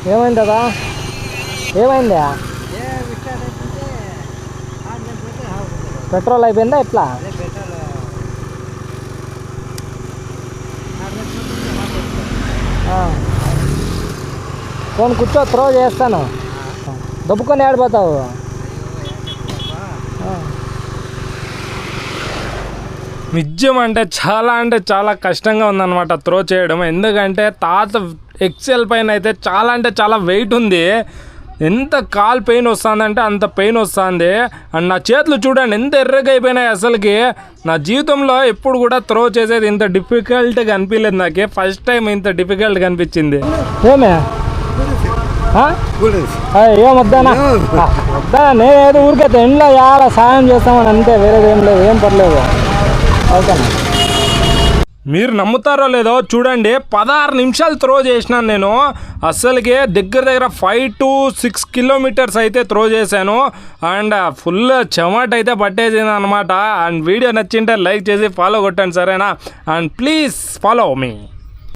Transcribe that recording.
ఏమైందా? ఏమైందా? పెట్రోల్ అయిపోయిందా ఎట్లా? ఫోన్ కూర్చో, త్రో చేస్తాను. దొబ్బుకొని ఆడిపోతావు. నిజం అంటే చాలా కష్టంగా ఉందన్నమాట త్రో చేయడం. ఎందుకంటే తాత ఎక్సెల్ పైన అయితే చాలా అంటే చాలా వెయిట్ ఉంది. ఎంత కాల్ పెయిన్ వస్తుందంటే అంత పెయిన్ వస్తుంది. అండ్ నా చేతులు చూడండి ఎంత ఎర్రగా అయిపోయినాయి. అసలుకి నా జీవితంలో ఎప్పుడు కూడా త్రో చేసేది ఇంత డిఫికల్ట్గా అనిపించలేదు. నాకే ఫస్ట్ టైం ఇంత డిఫికల్ట్గా అనిపించింది. ఏమే ఏమొద్దానా? వద్దా, నేనేదో ఊరికైతే ఇంట్లో చాలా సాయం చేస్తామని అంతే, వేరేది ఏం లేదు, ఏం పర్లేదు. ఓకేనా? మీరు నమ్ముతారో లేదో చూడండి, 16 నిమిషాలు త్రో చేసినాను నేను. అస్సలకి దగ్గర 5 to 6 కిలోమీటర్స్ అయితే త్రో చేశాను. అండ్ ఫుల్ చెమట అయితే పట్టేసింది అనమాట. అండ్ వీడియో నచ్చింటే లైక్ చేసి ఫాలో కొట్టండి, సరేనా? And please follow me.